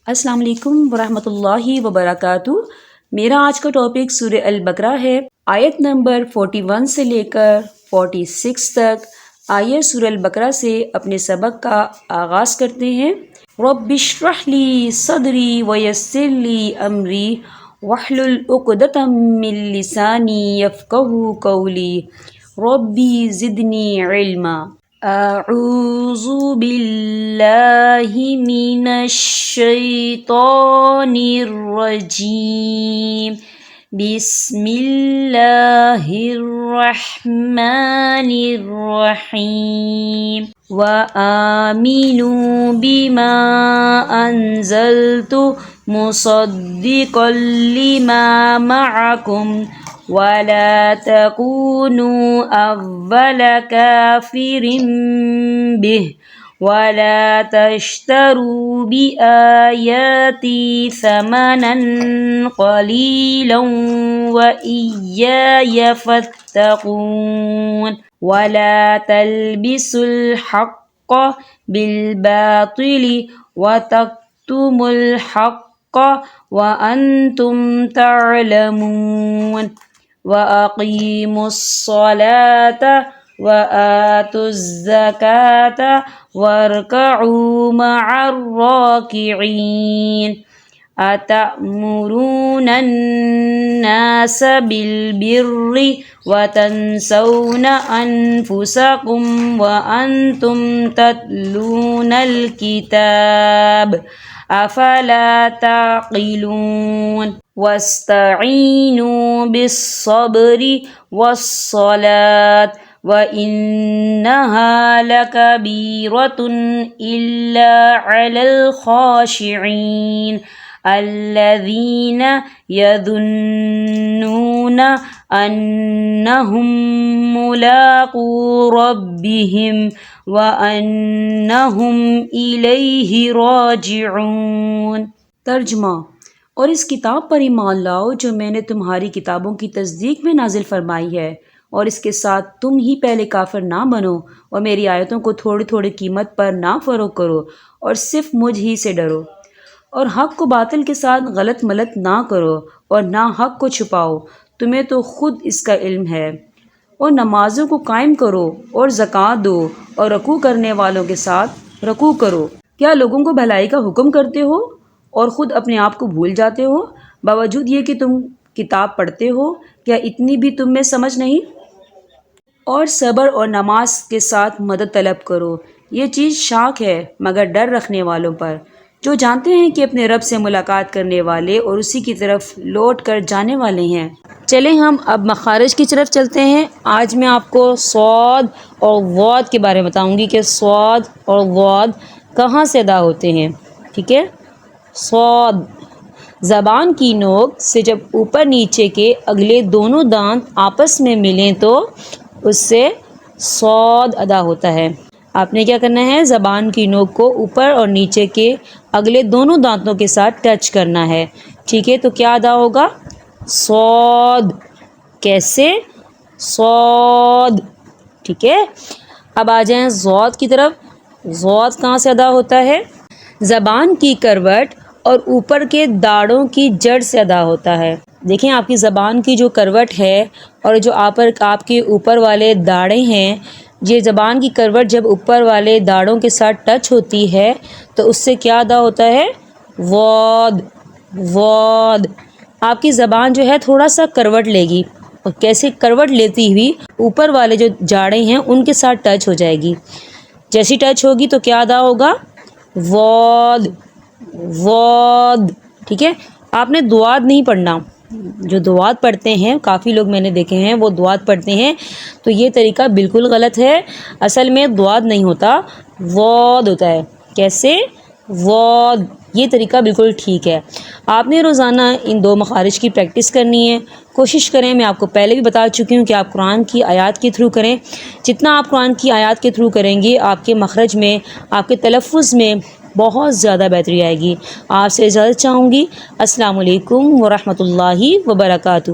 السلام علیکم ورحمۃ اللہ وبرکاتہ۔ میرا آج کا ٹاپک سورہ البقرہ ہے، آیت نمبر 41 سے لے کر 46 تک۔ آئیے سورہ البقرہ سے اپنے سبق کا آغاز کرتے ہیں۔ رب اشرح لی صدری ویسر لی امری واحلل عقدۃ من لسانی یفقہوا قولی ربی زدنی علما۔ اعوذ باللہ من الشیطان الرجیم، بسم اللہ الرحمن الرحیم۔ وآمنوا بما انزلت مصدقا لما معکم ولا تكونوا أول كافر به ولا تشتروا بآياتي ثمنا قليلا وإياي فاتقون ولا تلبسوا الحق بالباطل وتكتموا الحق وأنتم تعلمون وَأَقِيمُوا الصَّلَاةَ وَآتُوا الزَّكَاةَ وَارْكَعُوا مَعَ الرَّاكِعِينَ أَتَأْمُرُونَ النَّاسَ بِالْبِرِّ وَتَنْسَوْنَ أَنفُسَكُمْ وَأَنْتُمْ تَتْلُونَ الْكِتَابَ أَفَلَا تَعْقِلُونَ وَاسْتَعِينُوا بِالصَّبْرِ وَالصَّلَاةِ وَإِنَّهَا لَكَبِيرَةٌ إِلَّا عَلَى الْخَاشِعِينَ الَّذِينَ يَظُنُّونَ أَنَّهُمْ مُلَاقُو رَبِّهِمْ وَأَنَّهُمْ إِلَيْهِ راجعون۔ ترجمہ: اور اس کتاب پر ایمان لاؤ جو میں نے تمہاری کتابوں کی تصدیق میں نازل فرمائی ہے، اور اس کے ساتھ تم ہی پہلے کافر نہ بنو، اور میری آیتوں کو تھوڑی تھوڑی قیمت پر نہ فروخت کرو، اور صرف مجھ ہی سے ڈرو، اور حق کو باطل کے ساتھ غلط ملت نہ کرو، اور نہ حق کو چھپاؤ، تمہیں تو خود اس کا علم ہے، اور نمازوں کو قائم کرو اور زکوٰۃ دو، اور رکوع کرنے والوں کے ساتھ رکوع کرو۔ کیا لوگوں کو بھلائی کا حکم کرتے ہو اور خود اپنے آپ کو بھول جاتے ہو؟ باوجود یہ کہ تم کتاب پڑھتے ہو، کیا اتنی بھی تم میں سمجھ نہیں؟ اور صبر اور نماز کے ساتھ مدد طلب کرو، یہ چیز شاق ہے مگر ڈر رکھنے والوں پر، جو جانتے ہیں کہ اپنے رب سے ملاقات کرنے والے اور اسی کی طرف لوٹ کر جانے والے ہیں۔ چلیں ہم اب مخارج کی طرف چلتے ہیں۔ آج میں آپ کو صاد اور ضاد کے بارے میں بتاؤں گی کہ صاد اور ضاد کہاں سے ادا ہوتے ہیں۔ ٹھیک ہے، صاد زبان کی نوک سے جب اوپر نیچے کے اگلے دونوں دانت آپس میں ملیں تو اس سے صاد ادا ہوتا ہے۔ آپ نے کیا کرنا ہے، زبان کی نوک کو اوپر اور نیچے کے اگلے دونوں دانتوں کے ساتھ ٹچ کرنا ہے۔ ٹھیک ہے، تو کیا ادا ہوگا؟ صاد۔ کیسے؟ صاد۔ ٹھیک ہے، اب آ جائیں ضاد کی طرف۔ ضاد کہاں سے ادا ہوتا ہے؟ زبان کی کروٹ اور اوپر کے داڑوں کی جڑ سے ادا ہوتا ہے۔ دیکھیں آپ کی زبان کی جو کروٹ ہے اور جو آپ کے اوپر والے داڑے ہیں، یہ زبان کی کروٹ جب اوپر والے داڑوں کے ساتھ ٹچ ہوتی ہے تو اس سے کیا ادا ہوتا ہے؟ ضاد۔ ضاد۔ آپ کی زبان جو ہے تھوڑا سا کروٹ لے گی، اور کیسے کروٹ لیتی ہوئی اوپر والے جو جاڑے ہیں ان کے ساتھ ٹچ ہو جائے گی۔ جیسی ٹچ ہوگی تو کیا ادا ہوگا؟ ضاد۔ ضاد۔ ٹھیک ہے، آپ نے دواد نہیں پڑھنا۔ جو دواد پڑھتے ہیں، کافی لوگ میں نے دیکھے ہیں وہ دواد پڑھتے ہیں، تو یہ طریقہ بالکل غلط ہے۔ اصل میں دواد نہیں ہوتا، ضاد ہوتا ہے۔ کیسے؟ ضاد۔ یہ طریقہ بالکل ٹھیک ہے۔ آپ نے روزانہ ان دو مخارج کی پریکٹس کرنی ہے۔ کوشش کریں، میں آپ کو پہلے بھی بتا چکی ہوں کہ آپ قرآن کی آیات کے تھرو کریں۔ جتنا آپ قرآن کی آیات کے تھرو کریں گے، آپ کے مخرج میں، آپ کے تلفظ میں بہت زیادہ بہتری آئے گی۔ آپ سے اجازت چاہوں گی۔ السلام علیکم ورحمۃ اللہ وبرکاتہ۔